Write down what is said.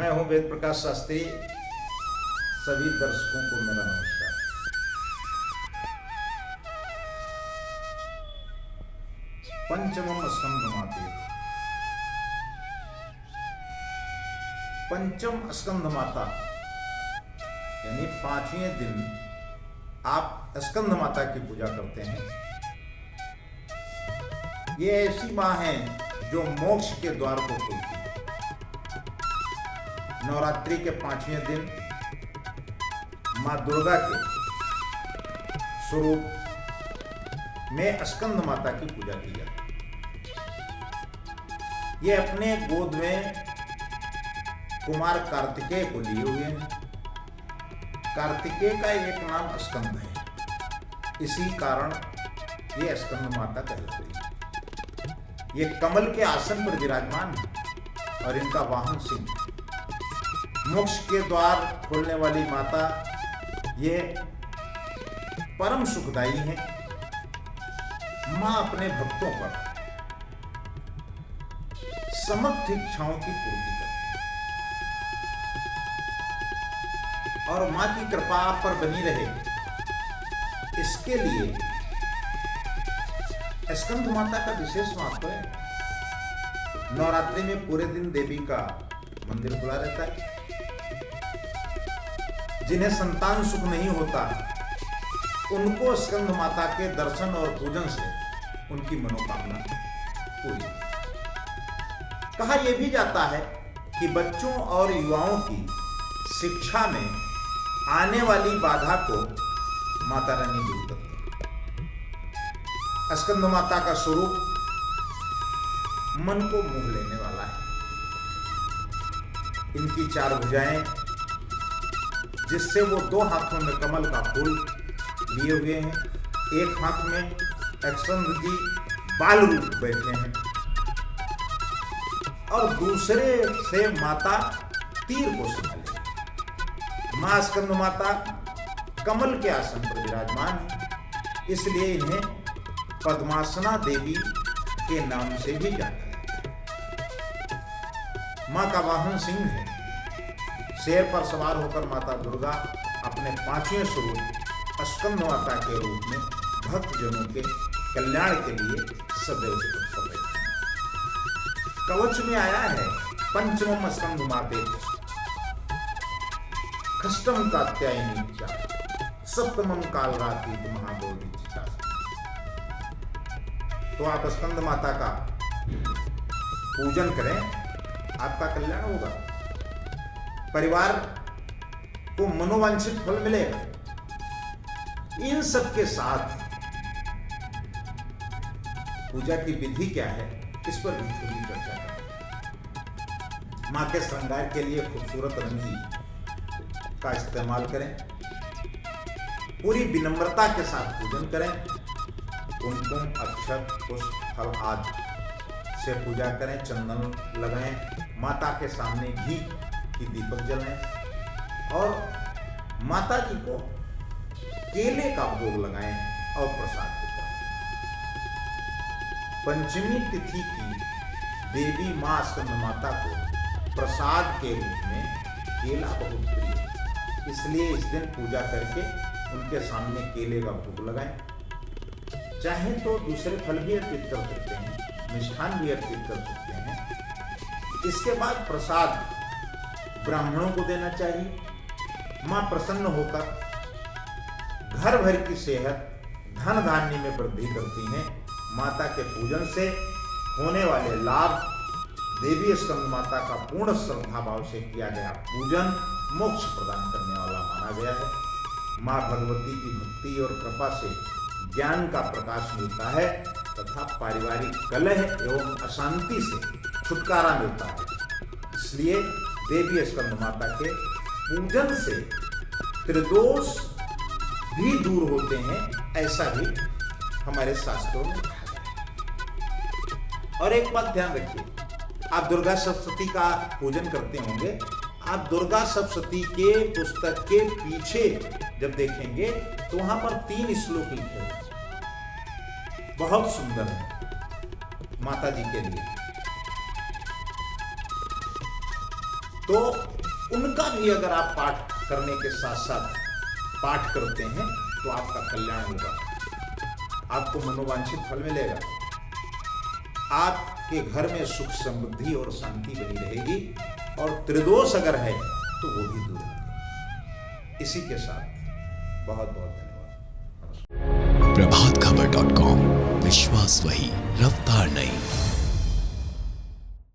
मैं हूं वेद प्रकाश शास्त्री। सभी दर्शकों को मेरा नमस्कार। पंचमम स्कंधमाते, पंचम स्कंध माता यानी पांचवें दिन आप स्कंध माता की पूजा करते हैं। ये ऐसी मां है जो मोक्ष के द्वार को खोलती है। नवरात्रि के पांचवें दिन मां दुर्गा के स्वरूप में स्कंद माता की पूजा की जाती है। ये अपने गोद में कुमार कार्तिकेय को लिए हुए हैं। कार्तिकेय का एक नाम स्कंद है, इसी कारण ये स्कंद माता कहलाती है। ये कमल के आसन पर विराजमान है और इनका वाहन सिंह है। मोक्ष के द्वार खोलने वाली माता ये परम सुखदायी है। मां अपने भक्तों पर समस्त इच्छाओं की पूर्ति करती है और मां की कृपा आप पर बनी रहे, इसके लिए स्कंद माता का विशेष महत्व है। नवरात्रि में पूरे दिन देवी का मंदिर खुला रहता है। जिन्हें संतान सुख नहीं होता उनको स्कंद माता के दर्शन और पूजन से उनकी मनोकामना पूरी। कहा यह भी जाता है कि बच्चों और युवाओं की शिक्षा में आने वाली बाधा को माता रानी दूर करती है। स्कंद माता का स्वरूप मन को मोह लेने वाला है। इनकी चार भुजाएं, जिससे वो दो हाथों में कमल का फूल लिए हुए हैं, एक हाथ में स्कंद जी बाल रूप बैठे हैं और दूसरे से माता तीर को संभाले। मां स्कंद माता कमल के आसन पर विराजमान है, इसलिए इन्हें पद्मासना देवी के नाम से भी जाना जाता है। मां का वाहन सिंह है। शेर पर सवार होकर माता दुर्गा अपने पांचवें स्वरूप स्कंद माता के रूप में भक्तजनों के कल्याण के लिए सदैव तत्पर रहती है। कवच में आया है पंचमम स्कंद माते खष्टम कात्यायनी चा सप्तमम कालरात्रि महागौरी चिता। तो आप स्कंद माता का पूजन करें, आपका कल्याण होगा, परिवार को मनोवांछित फल मिलेगा। इन सब के साथ पूजा की विधि क्या है, इस पर भी थोड़ी चर्चा करें। मां के श्रृंगार के लिए खूबसूरत रंगी का इस्तेमाल करें। पूरी विनम्रता के साथ पूजन करें। कुमकुम, अक्षत, पुष्प, फल आदि से पूजा करें। चंदन लगाएं। माता के सामने घी की दीपक जलाएं और माता जी को केले का भोग लगाएं और प्रसाद दें। पंचमी तिथि की देवी मां स्कंद माता को प्रसाद के रूप में केला बहुत प्रिय है, इसलिए इस दिन पूजा करके उनके सामने केले का भोग लगाएं। चाहे तो दूसरे फल भी अर्पित कर सकते हैं, मिष्ठान भी अर्पित कर सकते हैं। इसके बाद प्रसाद ब्राह्मणों को देना चाहिए। मां प्रसन्न होकर घर भर की सेहत, धन धान्य में वृद्धि करती हैं। माता के पूजन से होने वाले लाभ, देवी स्कंद माता का पूर्ण श्रद्धा भाव से किया गया पूजन मोक्ष प्रदान करने वाला माना गया है। मां भगवती की भक्ति और कृपा से ज्ञान का प्रकाश मिलता है तथा पारिवारिक कलह एवं अशांति से छुटकारा मिलता है। इसलिए देवी स्कंद माता के पूजन से त्रिदोष भी दूर होते हैं, ऐसा भी हमारे शास्त्रों में कहा गया है। और एक बात ध्यान रखिए, आप दुर्गा सप्तशती का पूजन करते होंगे। आप दुर्गा सप्तशती के पुस्तक के पीछे जब देखेंगे तो वहां पर 3 श्लोक लिखे हैं, बहुत सुंदर है माता जी के लिए। तो उनका भी अगर आप पाठ करने के साथ साथ पाठ करते हैं तो आपका कल्याण होगा, आपको मनोवांछित फल मिलेगा, आपके घर में सुख समृद्धि और शांति बनी रहेगी, और त्रिदोष अगर है तो वो भी दूर होंगे। इसी के साथ बहुत बहुत धन्यवाद। प्रभातखबर.com, विश्वास वही, रफ्तार नहीं।